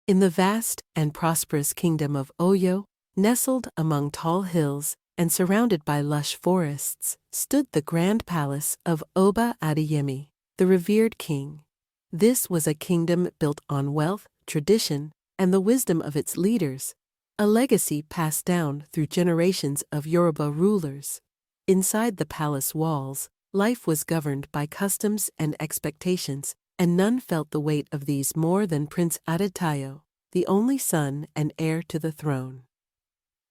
In the vast and prosperous kingdom of Oyo, nestled among tall hills and surrounded by lush forests, stood the grand palace of Oba Adeyemi, the revered king. This was a kingdom built on wealth, tradition, and the wisdom of its leaders, a legacy passed down through generations of Yoruba rulers. Inside the palace walls, life was governed by customs and expectations, and none felt the weight of these more than Prince Adetayo, the only son and heir to the throne.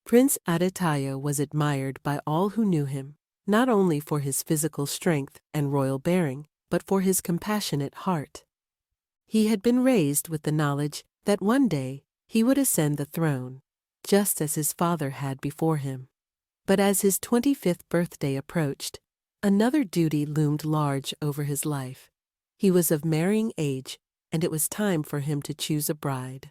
Prince Adetayo was admired by all who knew him, not only for his physical strength and royal bearing, but for his compassionate heart. He had been raised with the knowledge that one day he would ascend the throne, just as his father had before him. But as his 25th birthday approached, another duty loomed large over his life. He was of marrying age, and it was time for him to choose a bride.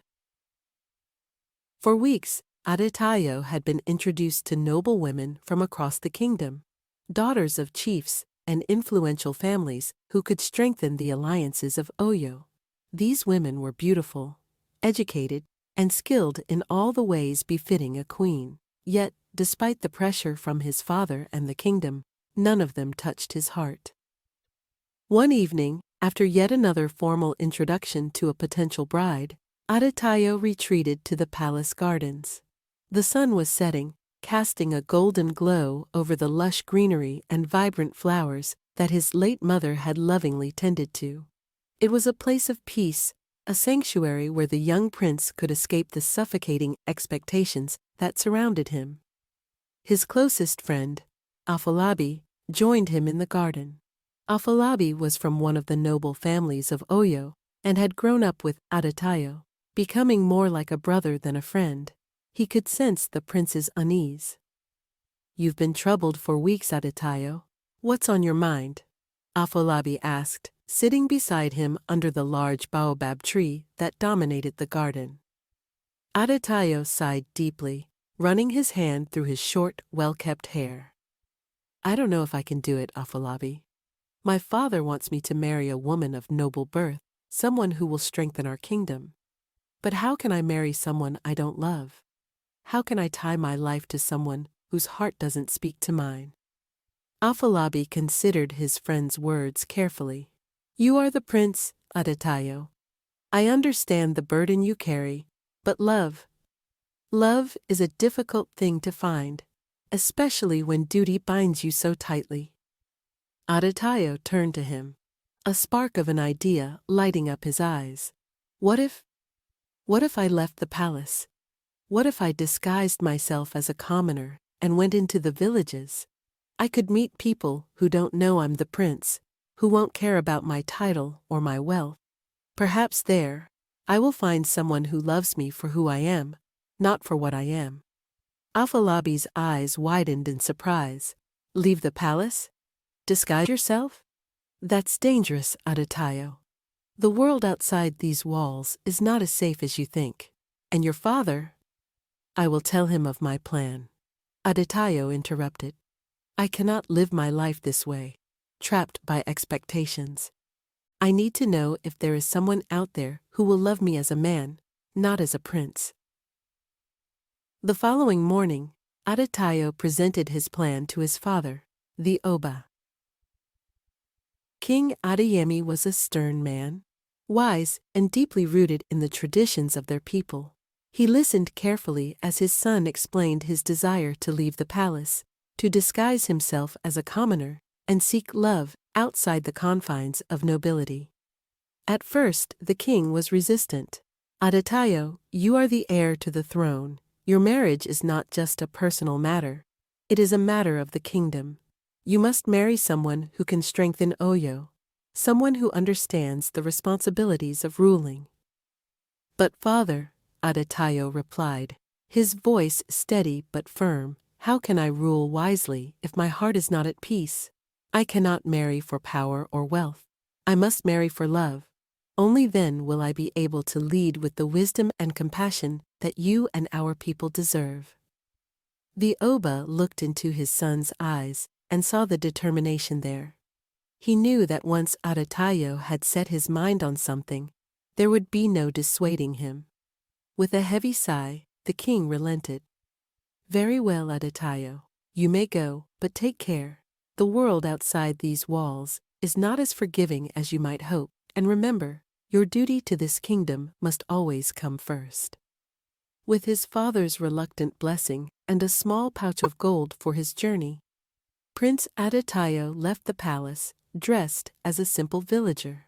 For weeks, Adetayo had been introduced to noble women from across the kingdom, daughters of chiefs and influential families who could strengthen the alliances of Oyo. These women were beautiful, educated, and skilled in all the ways befitting a queen. Yet, despite the pressure from his father and the kingdom, none of them touched his heart. One evening, after yet another formal introduction to a potential bride, Adetayo retreated to the palace gardens. The sun was setting, casting a golden glow over the lush greenery and vibrant flowers that his late mother had lovingly tended to. It was a place of peace, a sanctuary where the young prince could escape the suffocating expectations that surrounded him. His closest friend, Afolabi, joined him in the garden. Afolabi was from one of the noble families of Oyo and had grown up with Adetayo, becoming more like a brother than a friend. He could sense the prince's unease. "You've been troubled for weeks, Adetayo. What's on your mind?" Afolabi asked, sitting beside him under the large baobab tree that dominated the garden. Adetayo sighed deeply, running his hand through his short, well-kept hair. "I don't know if I can do it, Afolabi. My father wants me to marry a woman of noble birth, someone who will strengthen our kingdom. But how can I marry someone I don't love? How can I tie my life to someone whose heart doesn't speak to mine?" Afolabi considered his friend's words carefully. "You are the prince, Adetayo. I understand the burden you carry, but love is a difficult thing to find, especially when duty binds you so tightly." Adetayo turned to him, a spark of an idea lighting up his eyes. What if I left the palace? What if I disguised myself as a commoner and went into the villages? I could meet people who don't know I'm the prince, who won't care about my title or my wealth. Perhaps there, I will find someone who loves me for who I am, not for what I am. Afolabi's eyes widened in surprise. "Leave the palace? Disguise yourself? That's dangerous, Adetayo. The world outside these walls is not as safe as you think. And your father—" "I will tell him of my plan," Adetayo interrupted. "I cannot live my life this way, trapped by expectations. I need to know if there is someone out there who will love me as a man, not as a prince." The following morning, Adetayo presented his plan to his father, the Oba. King Adeyemi was a stern man, wise and deeply rooted in the traditions of their people. He listened carefully as his son explained his desire to leave the palace, to disguise himself as a commoner, and seek love outside the confines of nobility. At first, the king was resistant. "Adetayo, you are the heir to the throne. Your marriage is not just a personal matter. It is a matter of the kingdom. You must marry someone who can strengthen Oyo, someone who understands the responsibilities of ruling." "But father," Adetayo replied, his voice steady but firm, "how can I rule wisely if my heart is not at peace? I cannot marry for power or wealth. I must marry for love. Only then will I be able to lead with the wisdom and compassion that you and our people deserve." The Oba looked into his son's eyes and saw the determination there. He knew that once Adetayo had set his mind on something, there would be no dissuading him. With a heavy sigh, the king relented. Very well, Aditayo. You may go, but take care. The world outside these walls is not as forgiving as you might hope, and remember, your duty to this kingdom must always come first. With his father's reluctant blessing and a small pouch of gold for his journey, Prince Aditayo left the palace, dressed as a simple villager.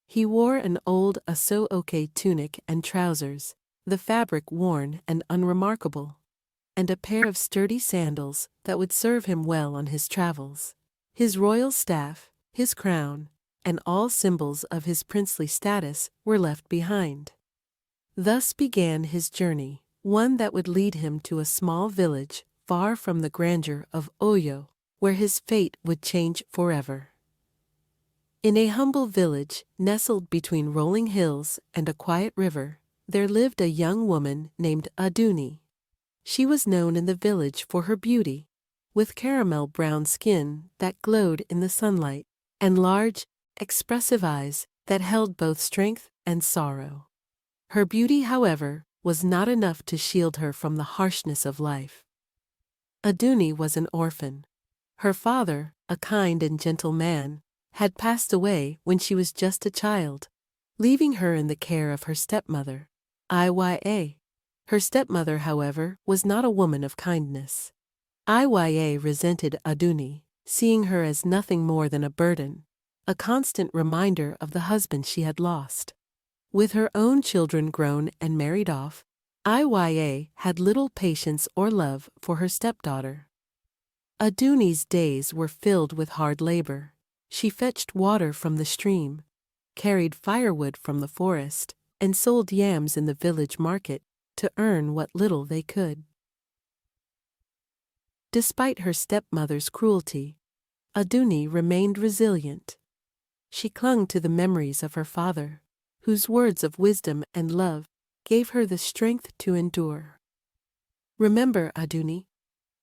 He wore an old aso-oke tunic and trousers, the fabric worn and unremarkable, and a pair of sturdy sandals that would serve him well on his travels. His royal staff, his crown, and all symbols of his princely status were left behind. Thus began his journey, one that would lead him to a small village far from the grandeur of Oyo, where his fate would change forever. In a humble village, nestled between rolling hills and a quiet river, there lived a young woman named Aduni. She was known in the village for her beauty, with caramel-brown skin that glowed in the sunlight, and large, expressive eyes that held both strength and sorrow. Her beauty, however, was not enough to shield her from the harshness of life. Aduni was an orphan. Her father, a kind and gentle man, had passed away when she was just a child, leaving her in the care of her stepmother, Iya. Her stepmother, however, was not a woman of kindness. Iya resented Aduni, seeing her as nothing more than a burden, a constant reminder of the husband she had lost. With her own children grown and married off, Iya had little patience or love for her stepdaughter. Aduni's days were filled with hard labor. She fetched water from the stream, carried firewood from the forest, and sold yams in the village market to earn what little they could. Despite her stepmother's cruelty, Aduni remained resilient. She clung to the memories of her father, whose words of wisdom and love gave her the strength to endure. Remember, Aduni,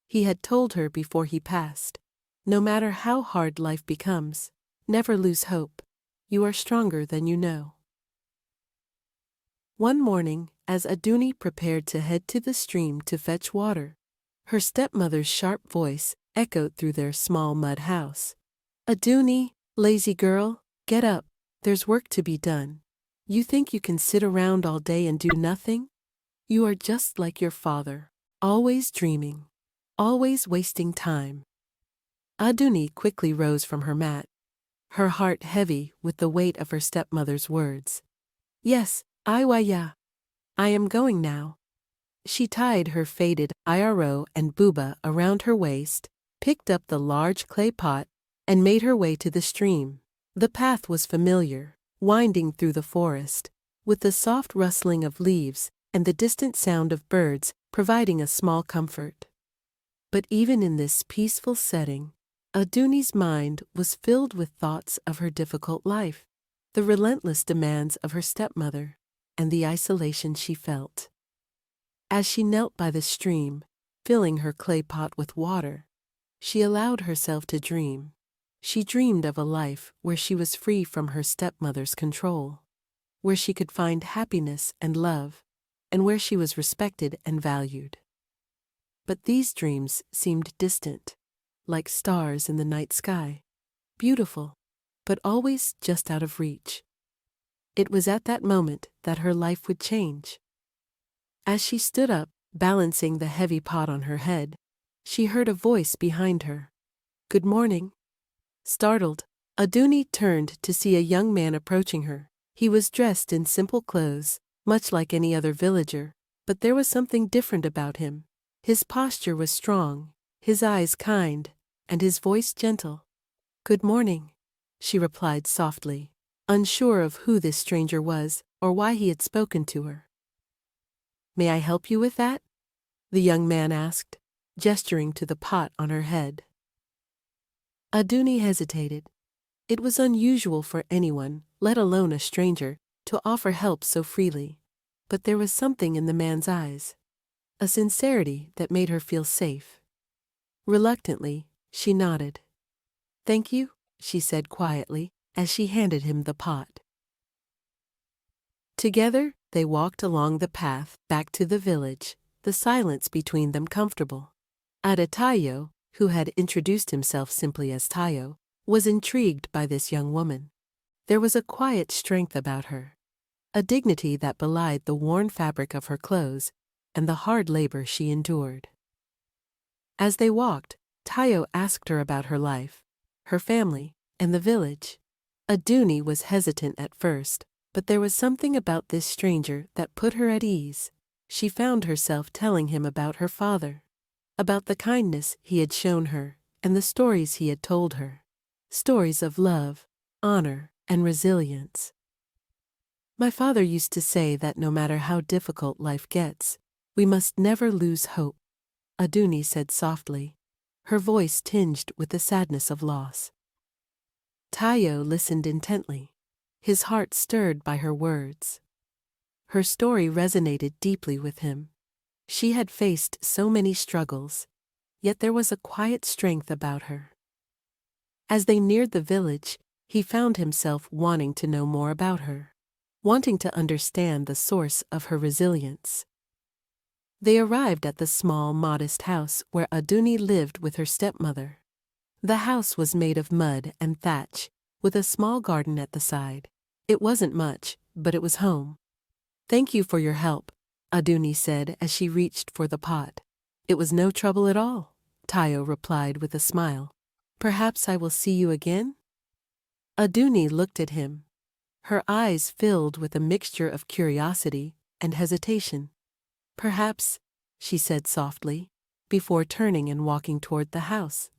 he had told her before he passed, no matter how hard life becomes, never lose hope. You are stronger than you know. One morning, as Aduni prepared to head to the stream to fetch water, her stepmother's sharp voice echoed through their small mud house. Aduni, lazy girl, get up, there's work to be done. You think you can sit around all day and do nothing? You are just like your father, always dreaming, always wasting time. Aduni quickly rose from her mat, her heart heavy with the weight of her stepmother's words. Yes, Iya, I am going now. She tied her faded iro and buba around her waist, picked up the large clay pot, and made her way to the stream. The path was familiar, winding through the forest, with the soft rustling of leaves and the distant sound of birds providing a small comfort. But even in this peaceful setting, Aduni's mind was filled with thoughts of her difficult life, the relentless demands of her stepmother, and the isolation she felt. As she knelt by the stream, filling her clay pot with water, she allowed herself to dream. She dreamed of a life where she was free from her stepmother's control, where she could find happiness and love, and where she was respected and valued. But these dreams seemed distant, like stars in the night sky, beautiful, but always just out of reach. It was at that moment that her life would change. As she stood up, balancing the heavy pot on her head, she heard a voice behind her. Good morning. Startled, Aduni turned to see a young man approaching her. He was dressed in simple clothes, much like any other villager, but there was something different about him. His posture was strong, his eyes kind, and his voice gentle. Good morning, she replied softly, unsure of who this stranger was or why he had spoken to her. May I help you with that? The young man asked, gesturing to the pot on her head. Aduni hesitated. It was unusual for anyone, let alone a stranger, to offer help so freely. But there was something in the man's eyes, a sincerity that made her feel safe. Reluctantly, she nodded. Thank you, she said quietly, as she handed him the pot. Together, they walked along the path back to the village, the silence between them comfortable. Adatayo, who had introduced himself simply as Tayo, was intrigued by this young woman. There was a quiet strength about her, a dignity that belied the worn fabric of her clothes and the hard labor she endured. As they walked, Tayo asked her about her life, her family, and the village. Aduni was hesitant at first, but there was something about this stranger that put her at ease. She found herself telling him about her father, about the kindness he had shown her, and the stories he had told her. Stories of love, honor, and resilience. My father used to say that no matter how difficult life gets, we must never lose hope, Aduni said softly, her voice tinged with the sadness of loss. Tayo listened intently, his heart stirred by her words. Her story resonated deeply with him. She had faced so many struggles, yet there was a quiet strength about her. As they neared the village, he found himself wanting to know more about her, wanting to understand the source of her resilience. They arrived at the small, modest house where Aduni lived with her stepmother. The house was made of mud and thatch, with a small garden at the side. It wasn't much, but it was home. "Thank you for your help," Aduni said as she reached for the pot. "It was no trouble at all," Tayo replied with a smile. "Perhaps I will see you again?" Aduni looked at him, her eyes filled with a mixture of curiosity and hesitation. "Perhaps," she said softly, before turning and walking toward the house.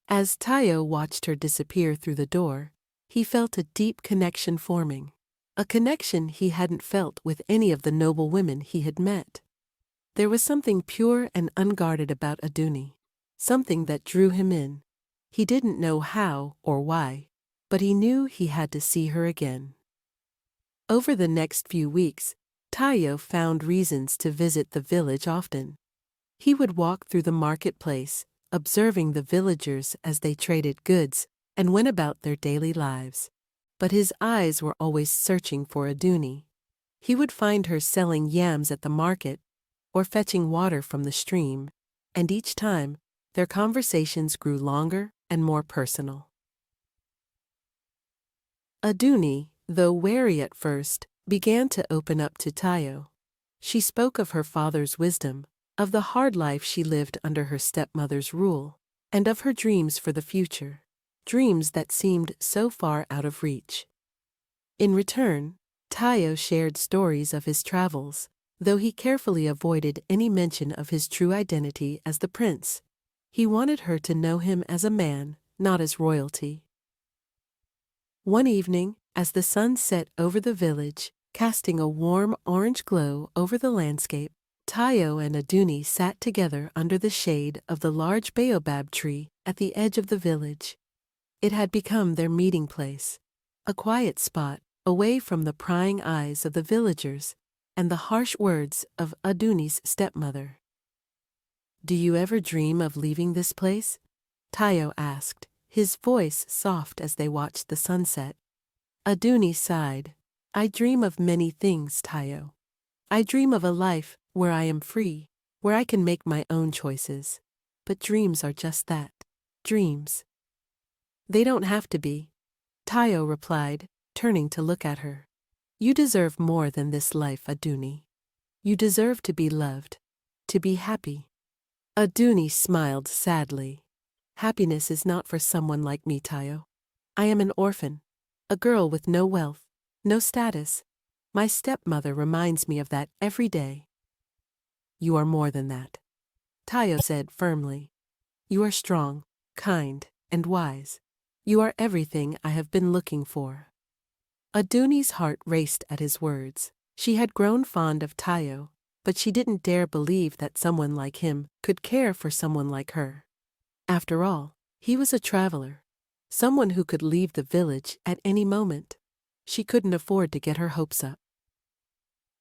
As Tayo watched her disappear through the door, he felt a deep connection forming, a connection he hadn't felt with any of the noble women he had met. There was something pure and unguarded about Aduni, something that drew him in. He didn't know how or why, but he knew he had to see her again. Over the next few weeks, Tayo found reasons to visit the village often. He would walk through the marketplace, observing the villagers as they traded goods and went about their daily lives. But his eyes were always searching for Aduni. He would find her selling yams at the market or fetching water from the stream, and each time, their conversations grew longer and more personal. Aduni, though wary at first, began to open up to Tayo. She spoke of her father's wisdom, of the hard life she lived under her stepmother's rule, and of her dreams for the future, dreams that seemed so far out of reach. In return, Tayo shared stories of his travels, though he carefully avoided any mention of his true identity as the prince. He wanted her to know him as a man, not as royalty. One evening, as the sun set over the village, casting a warm orange glow over the landscape, Tayo and Aduni sat together under the shade of the large baobab tree at the edge of the village. It had become their meeting place, a quiet spot away from the prying eyes of the villagers and the harsh words of Aduni's stepmother. "Do you ever dream of leaving this place?" Tayo asked, his voice soft as they watched the sunset. Aduni sighed. "I dream of many things, Tayo. I dream of a life where I am free, where I can make my own choices. But dreams are just that, dreams." "They don't have to be," Tayo replied, turning to look at her. "You deserve more than this life, Aduni. You deserve to be loved, to be happy." Aduni smiled sadly. "Happiness is not for someone like me, Tayo. I am an orphan, a girl with no wealth, no status. My stepmother reminds me of that every day." "You are more than that," Tayo said firmly. "You are strong, kind, and wise. You are everything I have been looking for." Aduni's heart raced at his words. She had grown fond of Tayo, but she didn't dare believe that someone like him could care for someone like her. After all, he was a traveler, someone who could leave the village at any moment. She couldn't afford to get her hopes up.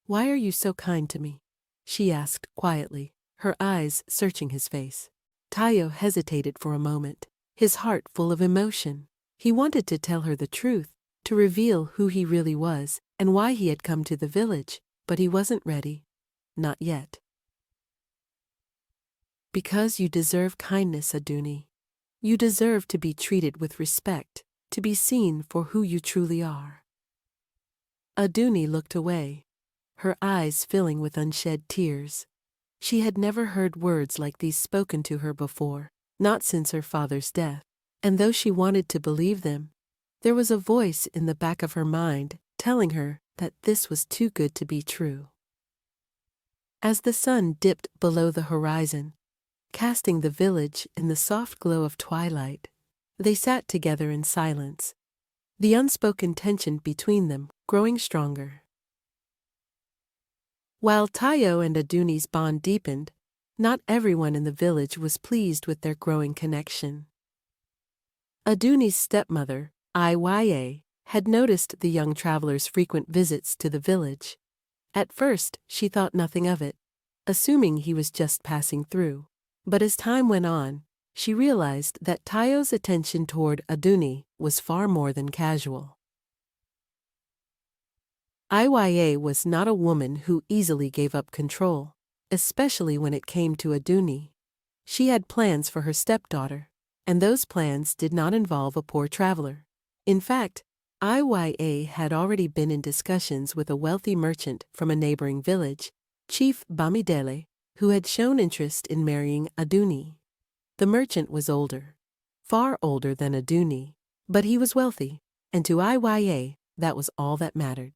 "Why are you so kind to me?" she asked quietly, her eyes searching his face. Tayo hesitated for a moment, his heart full of emotion. He wanted to tell her the truth, to reveal who he really was, and why he had come to the village, but he wasn't ready. Not yet. Because you deserve kindness, Aduni. You deserve to be treated with respect, to be seen for who you truly are. Aduni looked away, her eyes filling with unshed tears. She had never heard words like these spoken to her before, not since her father's death, and though she wanted to believe them, there was a voice in the back of her mind telling her that this was too good to be true. As the sun dipped below the horizon, casting the village in the soft glow of twilight, they sat together in silence, the unspoken tension between them growing stronger. While Tayo and Aduni's bond deepened, not everyone in the village was pleased with their growing connection. Aduni's stepmother, Iya, had noticed the young traveler's frequent visits to the village. At first, she thought nothing of it, assuming he was just passing through. But as time went on, she realized that Tayo's attention toward Aduni was far more than casual. Iya was not a woman who easily gave up control, especially when it came to Aduni. She had plans for her stepdaughter, and those plans did not involve a poor traveler. In fact, Iya had already been in discussions with a wealthy merchant from a neighboring village, Chief Bamidele, who had shown interest in marrying Aduni. The merchant was older, far older than Aduni, but he was wealthy, and to Iya, that was all that mattered.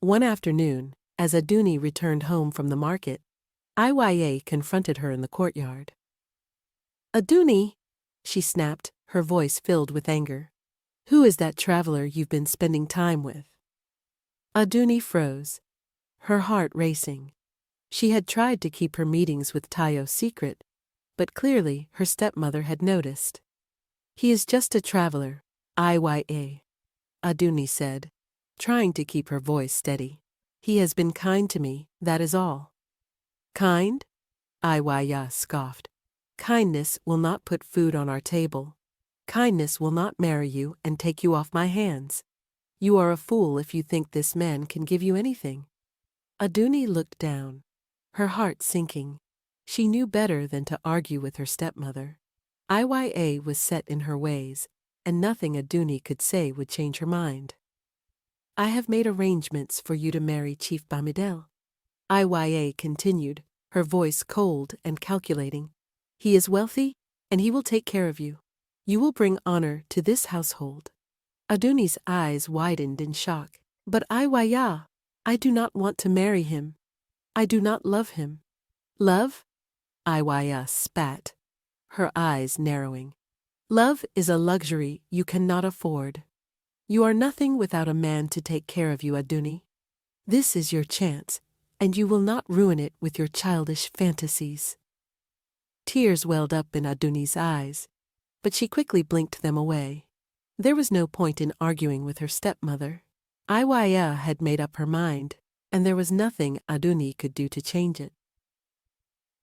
One afternoon, as Aduni returned home from the market, Iya confronted her in the courtyard. "Aduni," she snapped, her voice filled with anger. "Who is that traveler you've been spending time with?" Aduni froze, her heart racing. She had tried to keep her meetings with Tayo secret, but clearly her stepmother had noticed. "He is just a traveler, Iya," Aduni said, trying to keep her voice steady. "He has been kind to me, that is all." "Kind?" Iya scoffed. "Kindness will not put food on our table. Kindness will not marry you and take you off my hands. You are a fool if you think this man can give you anything." Aduni looked down, her heart sinking. She knew better than to argue with her stepmother. Iya was set in her ways, and nothing Aduni could say would change her mind. "I have made arrangements for you to marry Chief Bamidele," Iya continued, her voice cold and calculating. "He is wealthy, and he will take care of you. You will bring honor to this household." Aduni's eyes widened in shock. "But Iya, I do not want to marry him. I do not love him." "Love?" Iya spat, her eyes narrowing. "Love is a luxury you cannot afford. You are nothing without a man to take care of you, Aduni. This is your chance, and you will not ruin it with your childish fantasies." Tears welled up in Aduni's eyes, but she quickly blinked them away. There was no point in arguing with her stepmother. Iya had made up her mind, and there was nothing Aduni could do to change it.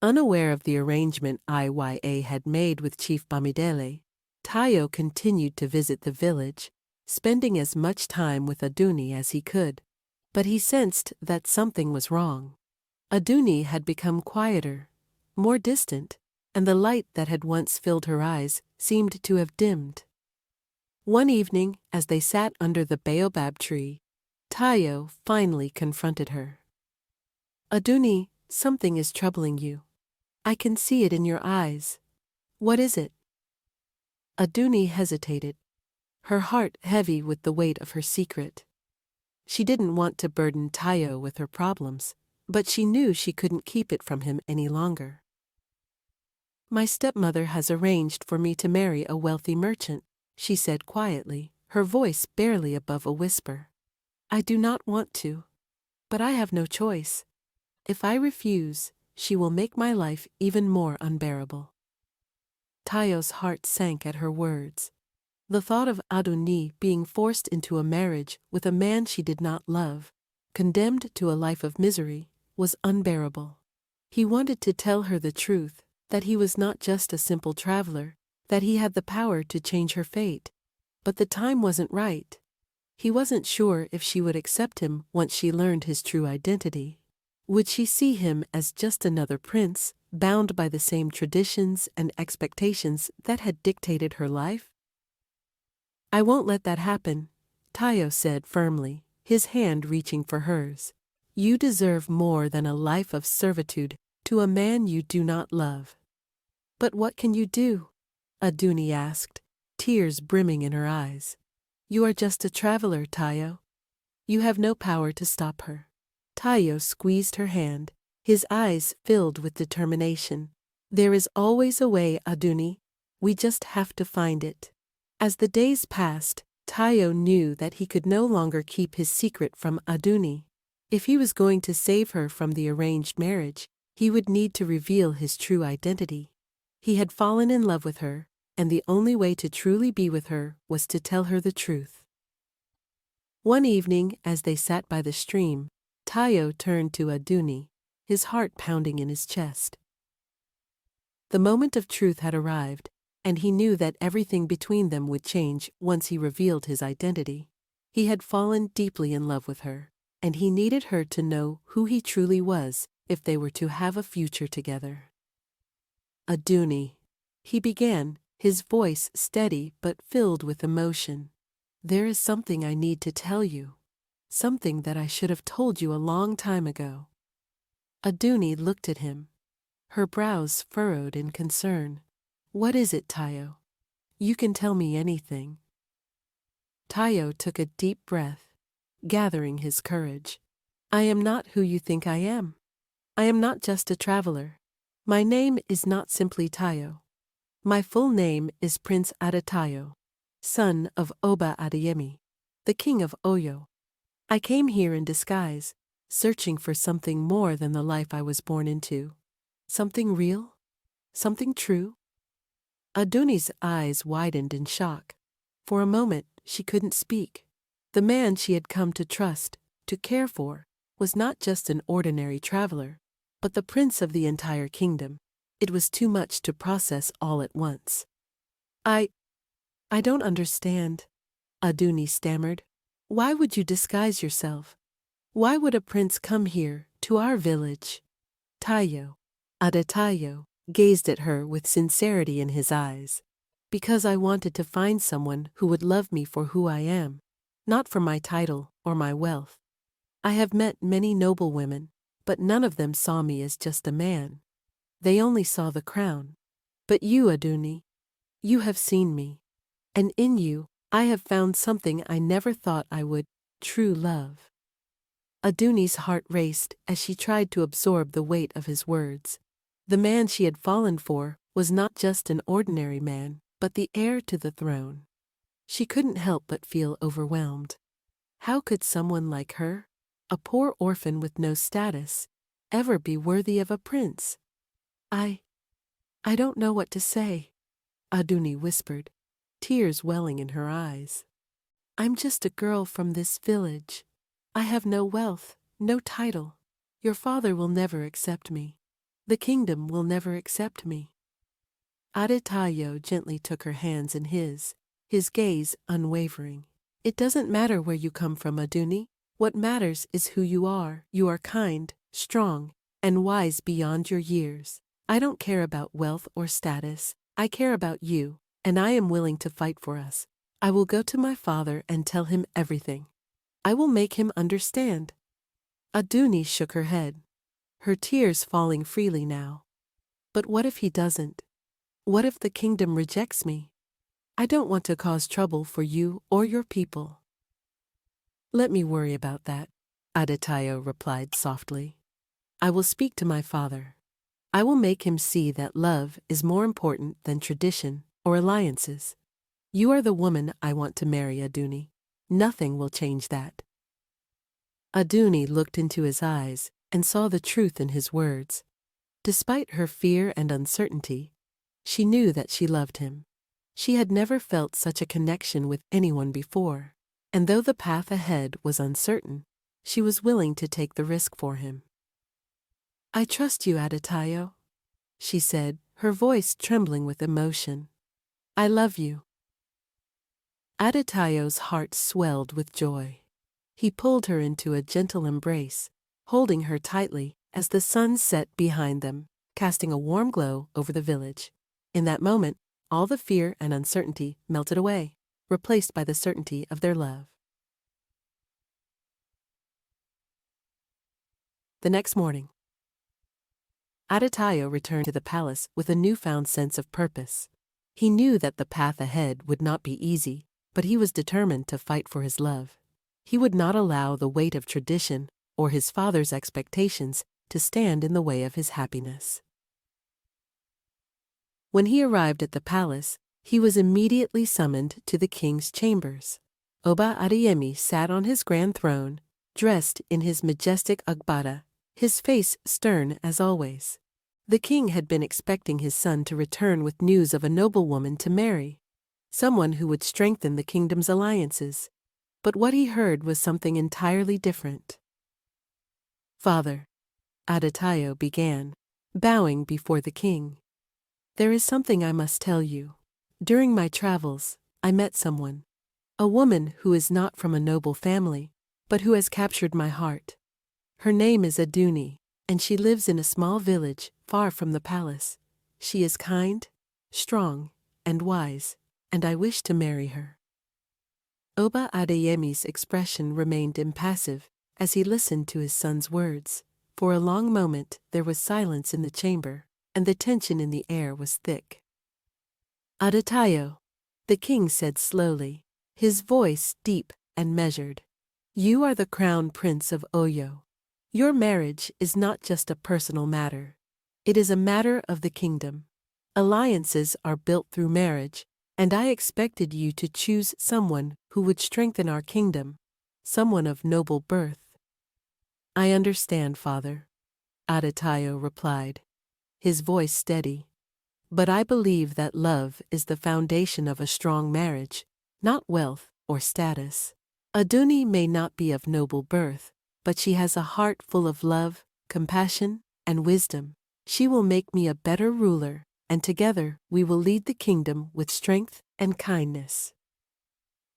Unaware of the arrangement Iya had made with Chief Bamidele, Tayo continued to visit the village, spending as much time with Aduni as he could, but he sensed that something was wrong. Aduni had become quieter, more distant, and the light that had once filled her eyes seemed to have dimmed. One evening, as they sat under the baobab tree, Tayo finally confronted her. "Aduni, something is troubling you. I can see it in your eyes. What is it?" Aduni hesitated, her heart heavy with the weight of her secret. She didn't want to burden Tayo with her problems, but she knew she couldn't keep it from him any longer. "My stepmother has arranged for me to marry a wealthy merchant," she said quietly, her voice barely above a whisper. "I do not want to, but I have no choice. If I refuse, she will make my life even more unbearable." Tayo's heart sank at her words. The thought of Aduni being forced into a marriage with a man she did not love, condemned to a life of misery, was unbearable. He wanted to tell her the truth, that he was not just a simple traveler, that he had the power to change her fate. But the time wasn't right. He wasn't sure if she would accept him once she learned his true identity. Would she see him as just another prince, bound by the same traditions and expectations that had dictated her life? "I won't let that happen," Tayo said firmly, his hand reaching for hers. "You deserve more than a life of servitude to a man you do not love." "But what can you do?" Aduni asked, tears brimming in her eyes. "You are just a traveler, Tayo. You have no power to stop her." Tayo squeezed her hand, his eyes filled with determination. "There is always a way, Aduni. We just have to find it." As the days passed, Tayo knew that he could no longer keep his secret from Aduni. If he was going to save her from the arranged marriage, he would need to reveal his true identity. He had fallen in love with her, and the only way to truly be with her was to tell her the truth. One evening, as they sat by the stream, Tayo turned to Aduni, his heart pounding in his chest. The moment of truth had arrived, and he knew that everything between them would change once he revealed his identity. He had fallen deeply in love with her, and he needed her to know who he truly was if they were to have a future together. "Aduni," he began, his voice steady but filled with emotion. "There is something I need to tell you. Something that I should have told you a long time ago." Aduni looked at him, her brows furrowed in concern. "What is it, Tayo? You can tell me anything." Tayo took a deep breath, gathering his courage. "I am not who you think I am. I am not just a traveler. My name is not simply Tayo. My full name is Prince Adetayo, son of Oba Adeyemi, the king of Oyo. I came here in disguise, searching for something more than the life I was born into. Something real? Something true?" Aduni's eyes widened in shock. For a moment, she couldn't speak. The man she had come to trust, to care for, was not just an ordinary traveler, but the prince of the entire kingdom. It was too much to process all at once. I don't understand," Aduni stammered. "Why would you disguise yourself? Why would a prince come here, to our village?" Tayo, Adetayo, gazed at her with sincerity in his eyes. "Because I wanted to find someone who would love me for who I am, not for my title or my wealth. I have met many noble women, but none of them saw me as just a man. They only saw the crown. But you, Aduni, you have seen me, and in you I have found something I never thought I would, true love." Aduni's heart raced as she tried to absorb the weight of his words. The man she had fallen for was not just an ordinary man, but the heir to the throne. She couldn't help but feel overwhelmed. How could someone like her, a poor orphan with no status, ever be worthy of a prince? I don't know what to say," Aduni whispered, tears welling in her eyes. "I'm just a girl from this village. I have no wealth, no title. Your father will never accept me. The kingdom will never accept me." Adetayo gently took her hands in his gaze unwavering. "It doesn't matter where you come from, Aduni. What matters is who you are. You are kind, strong, and wise beyond your years. I don't care about wealth or status. I care about you, and I am willing to fight for us. I will go to my father and tell him everything. I will make him understand." Aduni shook her head, her tears falling freely now. "But what if he doesn't? What if the kingdom rejects me? I don't want to cause trouble for you or your people." "Let me worry about that," Adetayo replied softly. "I will speak to my father. I will make him see that love is more important than tradition or alliances. You are the woman I want to marry, Aduni. Nothing will change that." Aduni looked into his eyes and saw the truth in his words. Despite her fear and uncertainty, she knew that she loved him. She had never felt such a connection with anyone before, and though the path ahead was uncertain, she was willing to take the risk for him. "I trust you, Adetayo," she said, her voice trembling with emotion. "I love you." Aditayo's heart swelled with joy. He pulled her into a gentle embrace, holding her tightly as the sun set behind them, casting a warm glow over the village. In that moment, all the fear and uncertainty melted away, replaced by the certainty of their love. The next morning, Aditayo returned to the palace with a newfound sense of purpose. He knew that the path ahead would not be easy, but he was determined to fight for his love. He would not allow the weight of tradition or his father's expectations to stand in the way of his happiness. When he arrived at the palace, he was immediately summoned to the king's chambers. Oba Adeyemi sat on his grand throne, dressed in his majestic agbada, his face stern as always. The king had been expecting his son to return with news of a noblewoman to marry, someone who would strengthen the kingdom's alliances. But what he heard was something entirely different. "Father," Aditayo began, bowing before the king, "there is something I must tell you. During my travels, I met someone, a woman who is not from a noble family, but who has captured my heart. Her name is Aduni, and she lives in a small village far from the palace. She is kind, strong, and wise, and I wish to marry her." Oba Adeyemi's expression remained impassive as he listened to his son's words. For a long moment there was silence in the chamber, and the tension in the air was thick. "Aditayo," the king said slowly, his voice deep and measured, "you are the crown prince of Oyo. Your marriage is not just a personal matter. It is a matter of the kingdom. Alliances are built through marriage, and I expected you to choose someone who would strengthen our kingdom, someone of noble birth." "I understand, father," Aditayo replied, his voice steady. "But I believe that love is the foundation of a strong marriage, not wealth or status. Aduni may not be of noble birth, but she has a heart full of love, compassion, and wisdom. She will make me a better ruler, and together we will lead the kingdom with strength and kindness."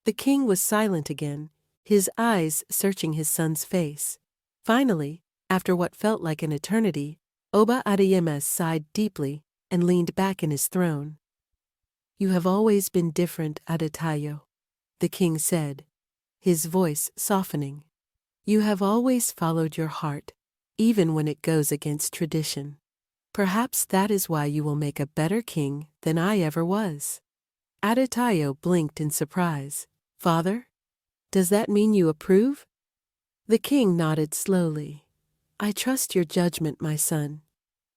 The king was silent again, his eyes searching his son's face. Finally, after what felt like an eternity, Oba Adeyemi sighed deeply and leaned back in his throne. "You have always been different, Aditayo," the king said, his voice softening. "You have always followed your heart, even when it goes against tradition. Perhaps that is why you will make a better king than I ever was." Aditayo blinked in surprise. "Father, does that mean you approve?" The king nodded slowly. "I trust your judgment, my son.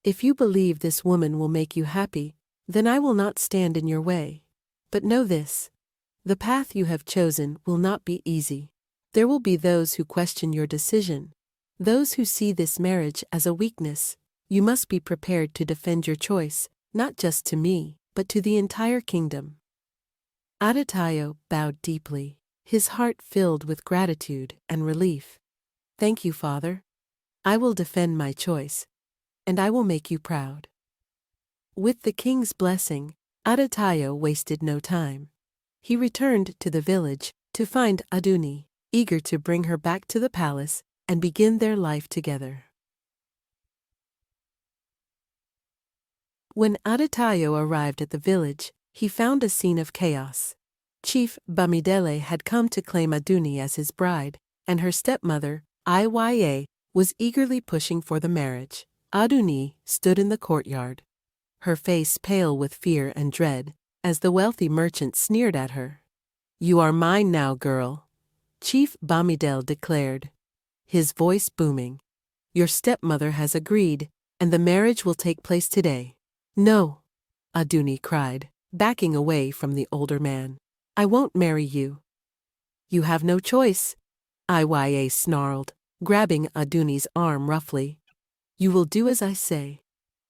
If you believe this woman will make you happy, then I will not stand in your way. But know this, the path you have chosen will not be easy. There will be those who question your decision, those who see this marriage as a weakness. You must be prepared to defend your choice, not just to me, but to the entire kingdom." Aditayo bowed deeply, his heart filled with gratitude and relief. "Thank you, father. I will defend my choice, and I will make you proud." With the king's blessing, Aditayo wasted no time. He returned to the village to find Aduni, eager to bring her back to the palace and begin their life together. When Aditayo arrived at the village, he found a scene of chaos. Chief Bamidele had come to claim Aduni as his bride, and her stepmother, Iya, was eagerly pushing for the marriage. Aduni stood in the courtyard, her face pale with fear and dread, as the wealthy merchant sneered at her. "You are mine now, girl," Chief Bamidele declared, his voice booming. "Your stepmother has agreed, and the marriage will take place today." "No," Aduni cried, backing away from the older man. "I won't marry you." "You have no choice," Iya snarled, grabbing Aduni's arm roughly. "You will do as I say."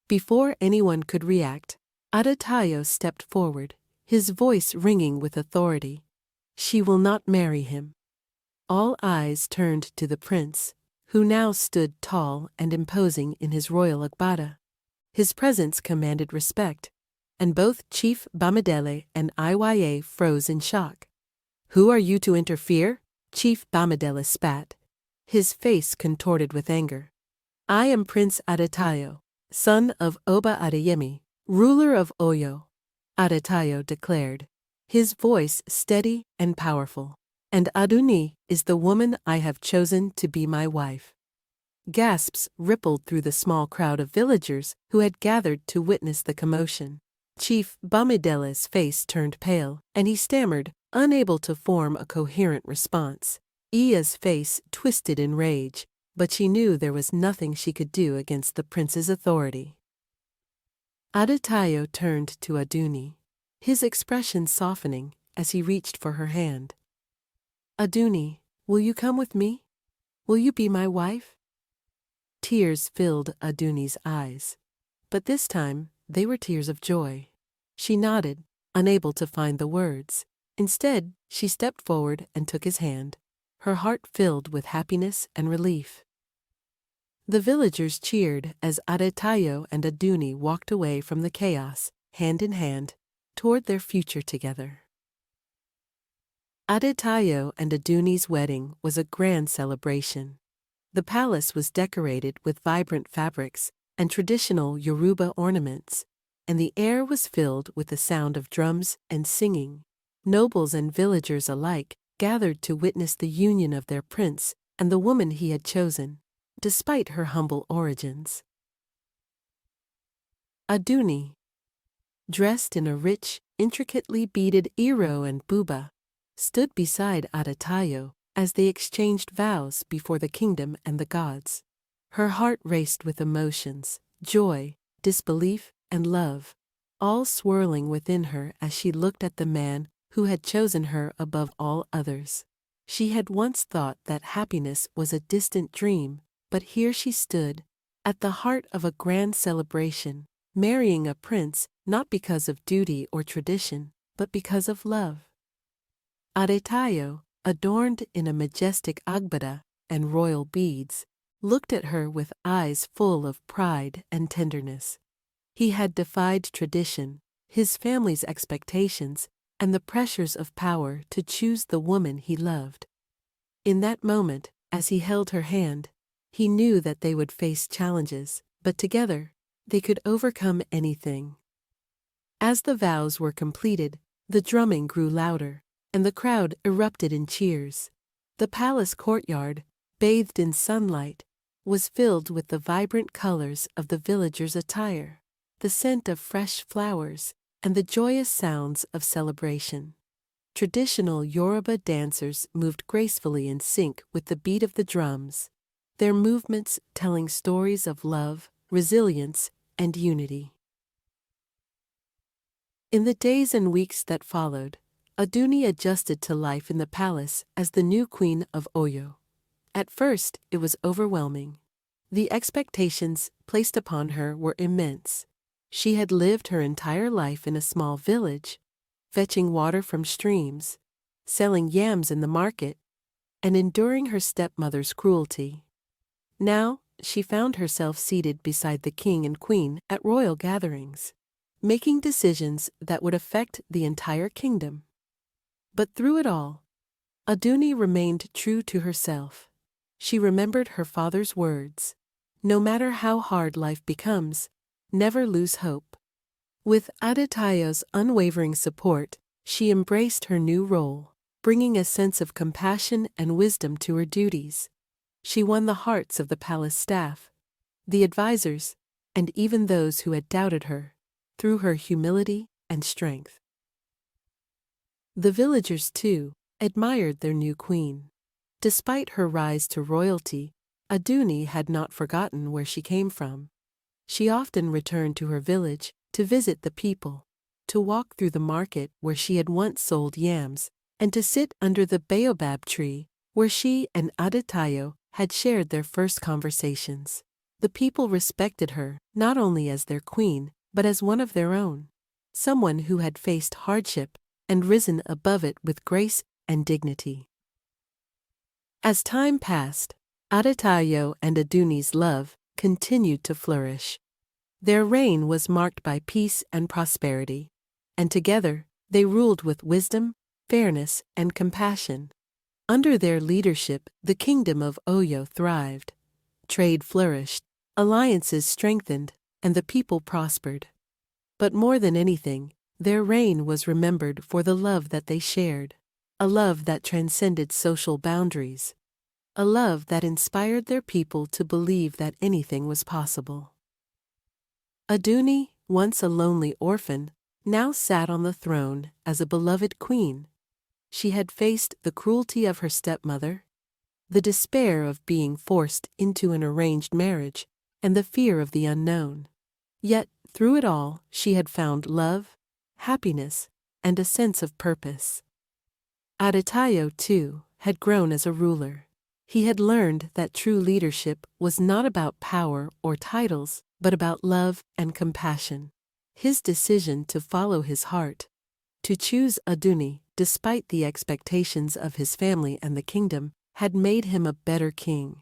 Before anyone could react, Aditayo stepped forward, his voice ringing with authority. "She will not marry him." All eyes turned to the prince, who now stood tall and imposing in his royal agbada. His presence commanded respect, and both Chief Bamidele and Iya froze in shock. "Who are you to interfere?" Chief Bamidele spat, his face contorted with anger. "I am Prince Adetayo, son of Oba Adeyemi, ruler of Oyo," Adetayo declared, his voice steady and powerful. "And Aduni is the woman I have chosen to be my wife." Gasps rippled through the small crowd of villagers who had gathered to witness the commotion. Chief Bamidele's face turned pale, and he stammered, unable to form a coherent response. Iya's face twisted in rage, but she knew there was nothing she could do against the prince's authority. Adetayo turned to Aduni, his expression softening as he reached for her hand. "Aduni, will you come with me? Will you be my wife?" Tears filled Aduni's eyes, but this time they were tears of joy. She nodded, unable to find the words. Instead, she stepped forward and took his hand, her heart filled with happiness and relief. The villagers cheered as Adetayo and Aduni walked away from the chaos, hand in hand, toward their future together. Adetayo and Aduni's wedding was a grand celebration. The palace was decorated with vibrant fabrics and traditional Yoruba ornaments, and the air was filled with the sound of drums and singing. Nobles and villagers alike gathered to witness the union of their prince and the woman he had chosen, despite her humble origins. Aduni, dressed in a rich, intricately beaded iro and buba, stood beside Adetayo as they exchanged vows before the kingdom and the gods. Her heart raced with emotions, joy, disbelief, and love, all swirling within her as she looked at the man who had chosen her above all others. She had once thought that happiness was a distant dream, but here she stood, at the heart of a grand celebration, marrying a prince not because of duty or tradition, but because of love. Adetayo, adorned in a majestic agbada and royal beads, looked at her with eyes full of pride and tenderness. He had defied tradition, his family's expectations, and the pressures of power to choose the woman he loved. In that moment, as he held her hand, he knew that they would face challenges, but together, they could overcome anything. As the vows were completed, the drumming grew louder, and the crowd erupted in cheers. The palace courtyard, bathed in sunlight, was filled with the vibrant colors of the villagers' attire, the scent of fresh flowers, and the joyous sounds of celebration. Traditional Yoruba dancers moved gracefully in sync with the beat of the drums, their movements telling stories of love, resilience, and unity. In the days and weeks that followed, Aduni adjusted to life in the palace as the new queen of Oyo. At first, it was overwhelming. The expectations placed upon her were immense. She had lived her entire life in a small village, fetching water from streams, selling yams in the market, and enduring her stepmother's cruelty. Now, she found herself seated beside the king and queen at royal gatherings, making decisions that would affect the entire kingdom. But through it all, Aduni remained true to herself. She remembered her father's words, "No matter how hard life becomes, never lose hope." With Adetayo's unwavering support, she embraced her new role, bringing a sense of compassion and wisdom to her duties. She won the hearts of the palace staff, the advisors, and even those who had doubted her, through her humility and strength. The villagers, too, admired their new queen. Despite her rise to royalty, Aduni had not forgotten where she came from. She often returned to her village to visit the people, to walk through the market where she had once sold yams, and to sit under the baobab tree where she and Adetayo had shared their first conversations. The people respected her not only as their queen, but as one of their own, someone who had faced hardship and risen above it with grace and dignity. As time passed, Adetayo and Aduni's love continued to flourish. Their reign was marked by peace and prosperity, and together they ruled with wisdom, fairness, and compassion. Under their leadership, the kingdom of Oyo thrived. Trade flourished, alliances strengthened, and the people prospered. But more than anything, their reign was remembered for the love that they shared, a love that transcended social boundaries, a love that inspired their people to believe that anything was possible. Aduni, once a lonely orphan, now sat on the throne as a beloved queen. She had faced the cruelty of her stepmother, the despair of being forced into an arranged marriage, and the fear of the unknown. Yet, through it all, she had found love, happiness, and a sense of purpose. Adetayo, too, had grown as a ruler. He had learned that true leadership was not about power or titles, but about love and compassion. His decision to follow his heart, to choose Aduni despite the expectations of his family and the kingdom, had made him a better king.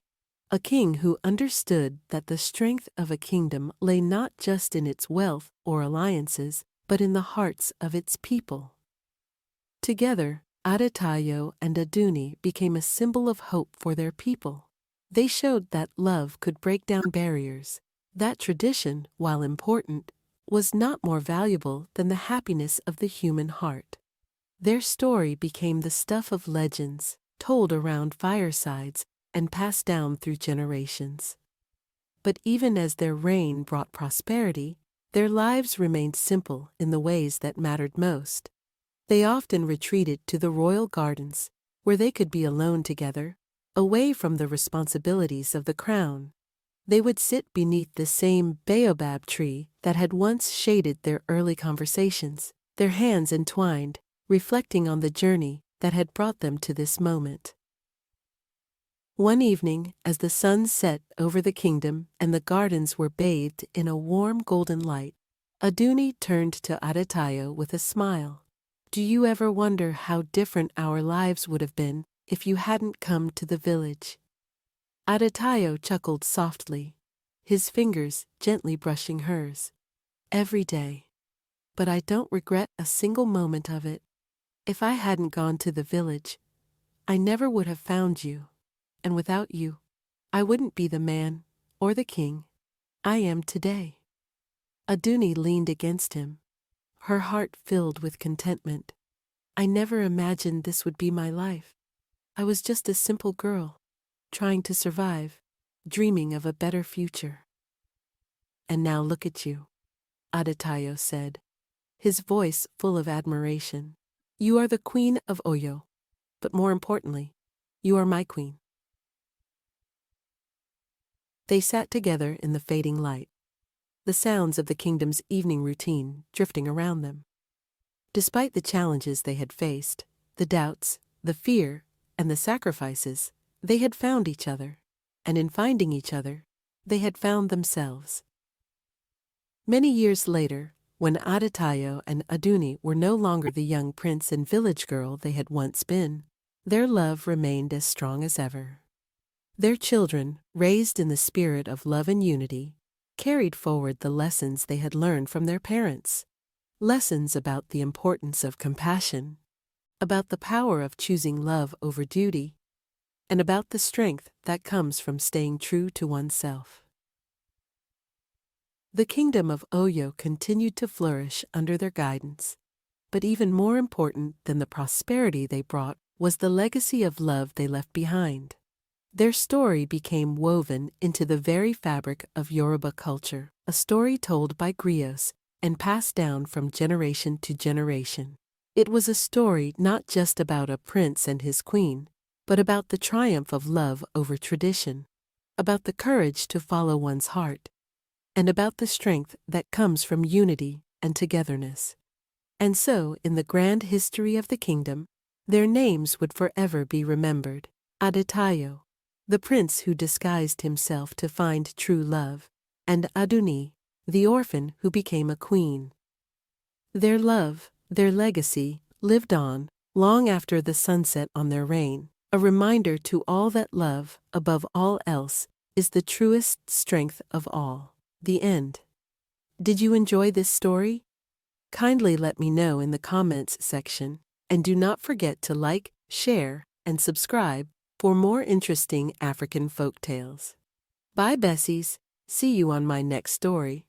A king who understood that the strength of a kingdom lay not just in its wealth or alliances, but in the hearts of its people. Together, Adetayo and Aduni became a symbol of hope for their people. They showed that love could break down barriers, that tradition, while important, was not more valuable than the happiness of the human heart. Their story became the stuff of legends, told around firesides and passed down through generations. But even as their reign brought prosperity, their lives remained simple in the ways that mattered most. They often retreated to the royal gardens, where they could be alone together, away from the responsibilities of the crown. They would sit beneath the same baobab tree that had once shaded their early conversations, their hands entwined, reflecting on the journey that had brought them to this moment. One evening, as the sun set over the kingdom and the gardens were bathed in a warm golden light, Aduni turned to Adetayo with a smile. "Do you ever wonder how different our lives would have been if you hadn't come to the village?" Adetayo chuckled softly, his fingers gently brushing hers. "Every day. But I don't regret a single moment of it. If I hadn't gone to the village, I never would have found you. And without you, I wouldn't be the man, or the king, I am today." Aduni leaned against him, her heart filled with contentment. "I never imagined this would be my life. I was just a simple girl, trying to survive, dreaming of a better future." "And now look at you," Adetayo said, his voice full of admiration. "You are the queen of Oyo, but more importantly, you are my queen." They sat together in the fading light, the sounds of the kingdom's evening routine drifting around them. Despite the challenges they had faced, the doubts, the fear, and the sacrifices, they had found each other, and in finding each other, they had found themselves. Many years later, when Adetayo and Aduni were no longer the young prince and village girl they had once been, their love remained as strong as ever. Their children, raised in the spirit of love and unity, carried forward the lessons they had learned from their parents. Lessons about the importance of compassion, about the power of choosing love over duty, and about the strength that comes from staying true to oneself. The kingdom of Oyo continued to flourish under their guidance, but even more important than the prosperity they brought was the legacy of love they left behind. Their story became woven into the very fabric of Yoruba culture, a story told by griots and passed down from generation to generation. It was a story not just about a prince and his queen, but about the triumph of love over tradition, about the courage to follow one's heart, and about the strength that comes from unity and togetherness. And so, in the grand history of the kingdom, their names would forever be remembered. Adetayo, the prince who disguised himself to find true love, and Aduni, the orphan who became a queen. Their love, their legacy, lived on, long after the sunset on their reign, a reminder to all that love, above all else, is the truest strength of all. The end. Did you enjoy this story? Kindly let me know in the comments section. And do not forget to like, share, and subscribe for more interesting African folk tales. Bye, Bessies. See you on my next story.